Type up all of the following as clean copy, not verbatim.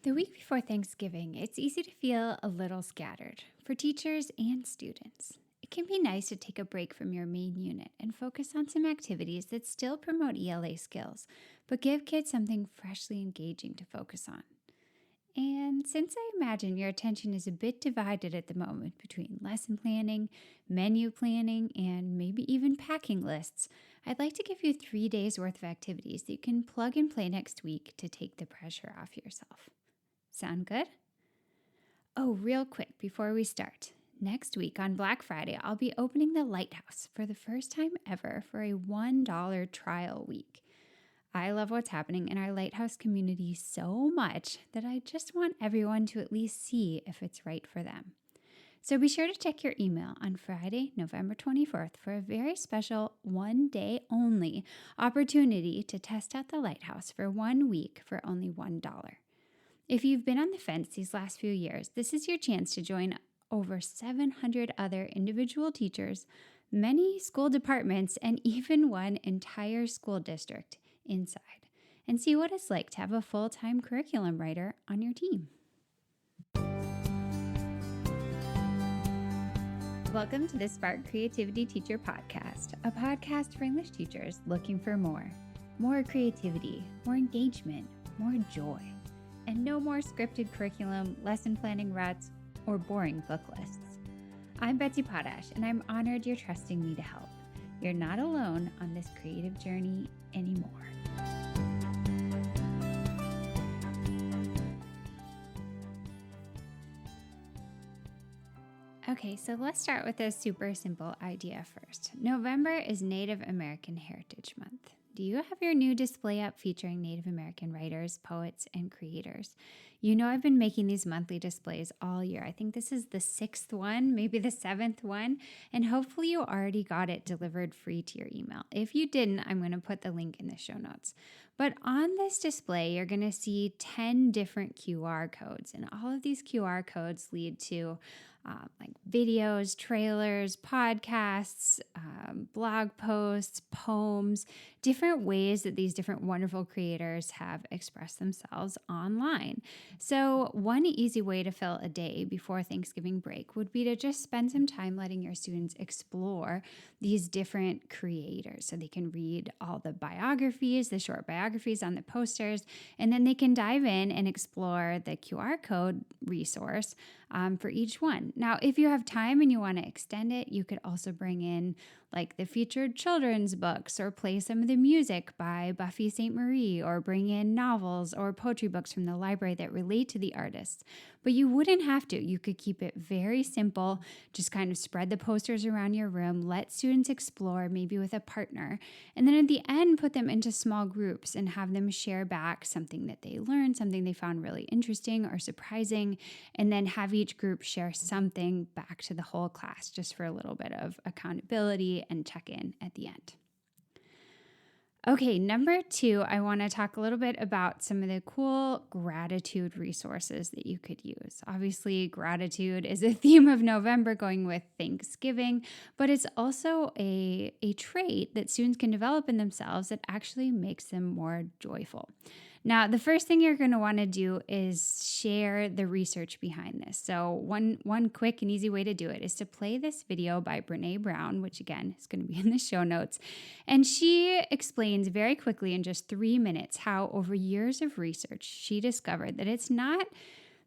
The week before Thanksgiving, it's easy to feel a little scattered for teachers and students. It can be nice to take a break from your main unit and focus on some activities that still promote ELA skills, but give kids something freshly engaging to focus on. And since I imagine your attention is a bit divided at the moment between lesson planning, menu planning, and maybe even packing lists, I'd like to give you 3 days worth of activities that you can plug and play next week to take the pressure off yourself. Sound good? Oh, real quick before we start. Next week on Black Friday, I'll be opening the Lighthouse for the first time ever for a $1 trial week. I love what's happening in our Lighthouse community so much that I just want everyone to at least see if it's right for them. So be sure to check your email on Friday, November 24th for a very special 1 day only opportunity to test out the Lighthouse for 1 week for only $1. If you've been on the fence these last few years, this is your chance to join over 700 other individual teachers, many school departments, and even one entire school district inside, and see what it's like to have a full-time curriculum writer on your team. Welcome to the Spark Creativity Teacher Podcast, a podcast for English teachers looking for more creativity, more engagement, more joy. And no more scripted curriculum, lesson planning ruts, or boring book lists. I'm Betsy Potash, and I'm honored you're trusting me to help. You're not alone on this creative journey anymore. Okay, so let's start with a super simple idea first. November is Native American Heritage Month. Do you have your new display up featuring Native American writers, poets, and creators? You know I've been making these monthly displays all year. I think this is the 6th one, maybe the 7th one, and hopefully you already got it delivered free to your email. If you didn't, I'm going to put the link in the show notes. But on this display, you're going to see 10 different QR codes, and all of these QR codes lead to like videos, trailers, podcasts, blog posts, poems, different ways that these different wonderful creators have expressed themselves online. So one easy way to fill a day before Thanksgiving break would be to just spend some time letting your students explore these different creators. So they can read all the biographies, the short biographies on the posters, and then they can dive in and explore the QR code resource for each one. Now, if you have time and you want to extend it, you could also bring in like the featured children's books or play some of the music by Buffy St. Marie or bring in novels or poetry books from the library that relate to the artists. But you wouldn't have to. You could keep it very simple. Just kind of spread the posters around your room, let students explore, maybe with a partner, and then at the end, put them into small groups and have them share back something that they learned, something they found really interesting or surprising, and then have each group share something back to the whole class just for a little bit of accountability and check-in at the end. Okay, number 2, I want to talk a little bit about some of the cool gratitude resources that you could use. Obviously, gratitude is a theme of November going with Thanksgiving, but it's also a trait that students can develop in themselves that actually makes them more joyful. Now, the first thing you're going to want to do is share the research behind this. So one quick and easy way to do it is to play this video by Brene Brown, which again is going to be in the show notes. And she explains very quickly in just 3 minutes how over years of research, she discovered that it's not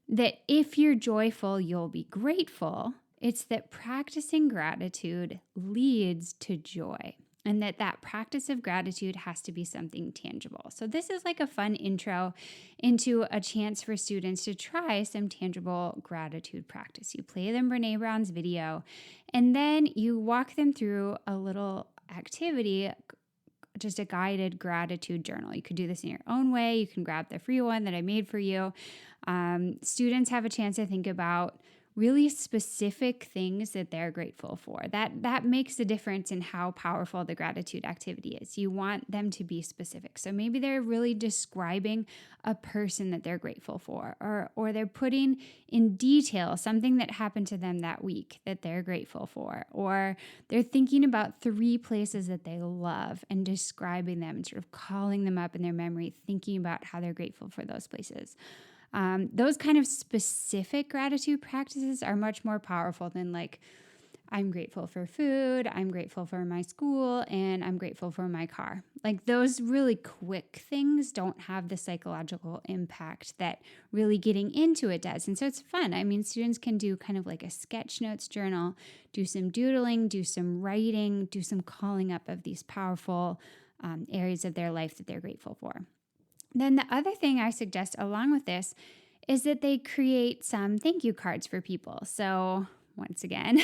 that if you're joyful, you'll be grateful. It's that practicing gratitude leads to joy. And that practice of gratitude has to be something tangible. So this is like a fun intro into a chance for students to try some tangible gratitude practice. You play them Brene Brown's video, and then you walk them through a little activity, just a guided gratitude journal. You could do this in your own way. You can grab the free one that I made for you. Students have a chance to think about really specific things that they're grateful for. That makes a difference in how powerful the gratitude activity is. You want them to be specific. So maybe they're really describing a person that they're grateful for, or they're putting in detail something that happened to them that week that they're grateful for, or they're thinking about 3 places that they love and describing them and sort of calling them up in their memory, thinking about how they're grateful for those places. Those kind of specific gratitude practices are much more powerful than like, I'm grateful for food, I'm grateful for my school, and I'm grateful for my car. Like those really quick things don't have the psychological impact that really getting into it does. And so it's fun. I mean, students can do kind of like a sketch notes journal, do some doodling, do some writing, do some calling up of these powerful areas of their life that they're grateful for. Then the other thing I suggest along with this is that they create some thank you cards for people. So once again,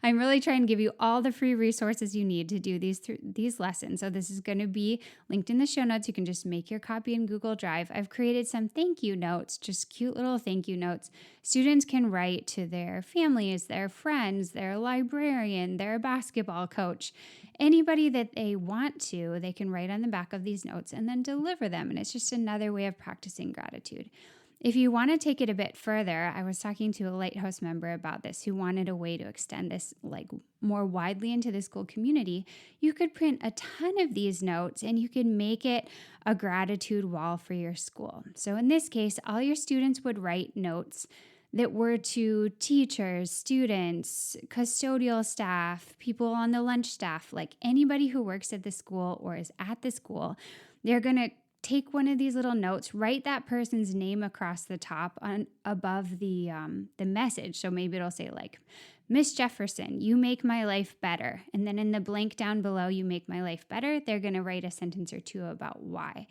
I'm really trying to give you all the free resources you need to do these lessons. So this is going to be linked in the show notes. You can just make your copy in Google Drive. I've created some thank you notes, just cute little thank you notes. Students can write to their families, their friends, their librarian, their basketball coach, anybody that they want to. They can write on the back of these notes and then deliver them. And it's just another way of practicing gratitude. If you want to take it a bit further, I was talking to a Lighthouse member about this who wanted a way to extend this like more widely into the school community. You could print a ton of these notes and you could make it a gratitude wall for your school. So in this case, all your students would write notes that were to teachers, students, custodial staff, people on the lunch staff, like anybody who works at the school or is at the school. They're going to take one of these little notes, write that person's name across the top above the message. So maybe it'll say like, Miss Jefferson, you make my life better. And then in the blank down below, you make my life better, they're going to write a sentence or two about why.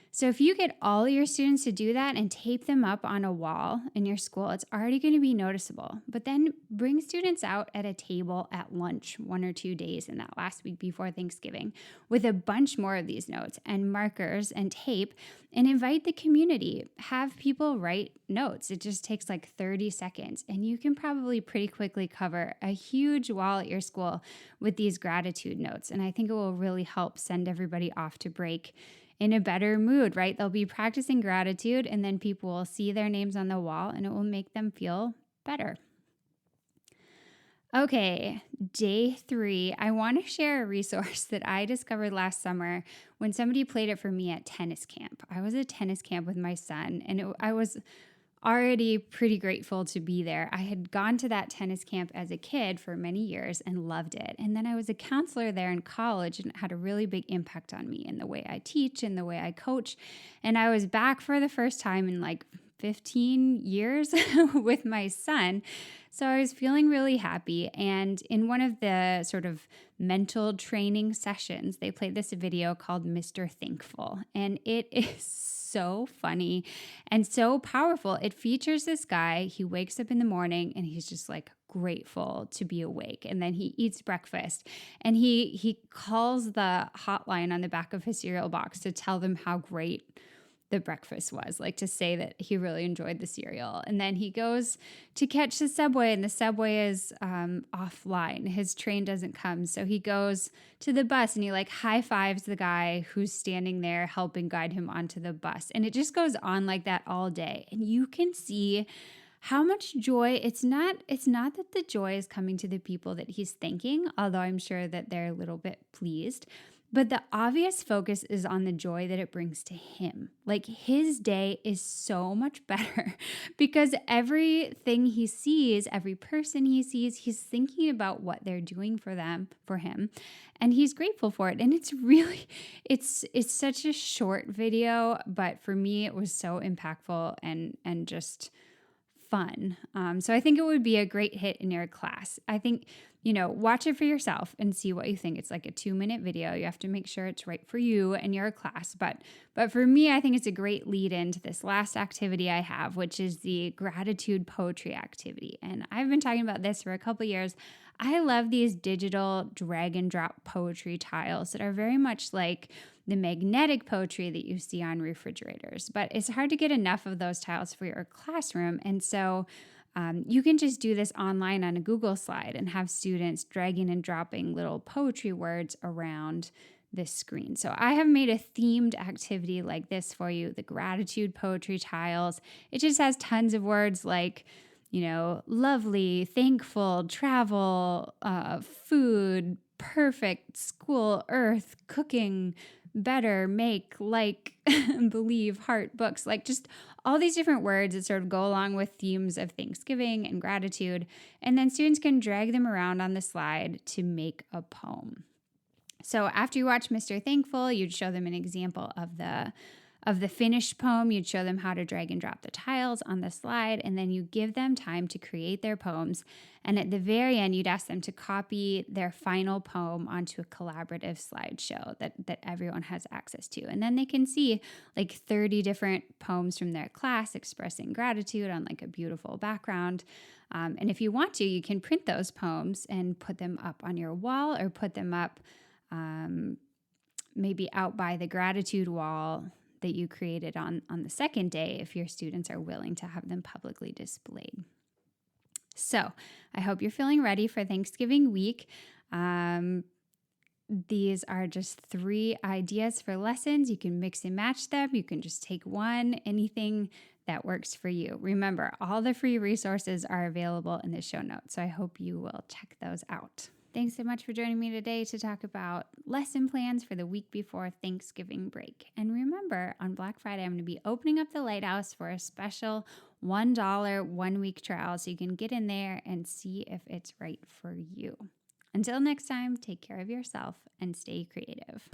So if you get all your students to do that and tape them up on a wall in your school, it's already going to be noticeable. But then bring students out at a table at lunch 1 or 2 days in that last week before Thanksgiving with a bunch more of these notes and markers and tape, and invite the community. Have people write notes. It just takes like 30 seconds, and you can probably pretty quickly cover a huge wall at your school with these gratitude notes. And I think it will really help send everybody off to break in a better mood, right? They'll be practicing gratitude, and then people will see their names on the wall, and it will make them feel better. Okay, day 3. I want to share a resource that I discovered last summer when somebody played it for me at tennis camp. I was at tennis camp with my son, and I was already pretty grateful to be there. I had gone to that tennis camp as a kid for many years and loved it. And then I was a counselor there in college, and it had a really big impact on me in the way I teach and the way I coach. And I was back for the first time in like 15 years with my son. So I was feeling really happy. And in one of the sort of mental training sessions, they played this video called Mr. Thankful. And it is so funny and so powerful. It features this guy. He wakes up in the morning and he's just like grateful to be awake. And then he eats breakfast and he calls the hotline on the back of his cereal box to tell them how great the breakfast was, like to say that he really enjoyed the cereal. And then he goes to catch the subway, and the subway is offline. His train doesn't come. So he goes to the bus and he like high fives the guy who's standing there helping guide him onto the bus. And it just goes on like that all day. And you can see how much joy. It's not that the joy is coming to the people that he's thanking, although I'm sure that they're a little bit pleased. But the obvious focus is on the joy that it brings to him. Like his day is so much better because everything he sees, every person he sees, he's thinking about what they're doing for him, and he's grateful for it. And it's really, it's such a short video, but for me, it was so impactful and just fun. So I think it would be a great hit in your class. I think, watch it for yourself and see what you think. It's like a 2-minute video. You have to make sure it's right for you and your class. But for me, I think it's a great lead into this last activity I have, which is the gratitude poetry activity. And I've been talking about this for a couple years. I love these digital drag and drop poetry tiles that are very much like the magnetic poetry that you see on refrigerators. But it's hard to get enough of those tiles for your classroom. And so you can just do this online on a Google slide and have students dragging and dropping little poetry words around this screen. So I have made a themed activity like this for you, the gratitude poetry tiles. It just has tons of words like, lovely, thankful, travel, food, perfect, school, earth, cooking, better, make, like, believe, heart, books, like just all these different words that sort of go along with themes of Thanksgiving and gratitude. And then students can drag them around on the slide to make a poem. So after you watch Mr. Thankful, you'd show them an example of the finished poem. You'd show them how to drag and drop the tiles on the slide, and then you give them time to create their poems. And at the very end, you'd ask them to copy their final poem onto a collaborative slideshow that everyone has access to. And then they can see like 30 different poems from their class expressing gratitude on like a beautiful background. And if you want to, you can print those poems and put them up on your wall, or put them up maybe out by the gratitude wall that you created on the second day, if your students are willing to have them publicly displayed. So I hope you're feeling ready for Thanksgiving week. These are just 3 ideas for lessons. You can mix and match them. You can just take one, anything that works for you. Remember, all the free resources are available in the show notes, so I hope you will check those out. Thanks so much for joining me today to talk about lesson plans for the week before Thanksgiving break. And remember, on Black Friday, I'm going to be opening up the Lighthouse for a special $1 1-week trial, so you can get in there and see if it's right for you. Until next time, take care of yourself and stay creative.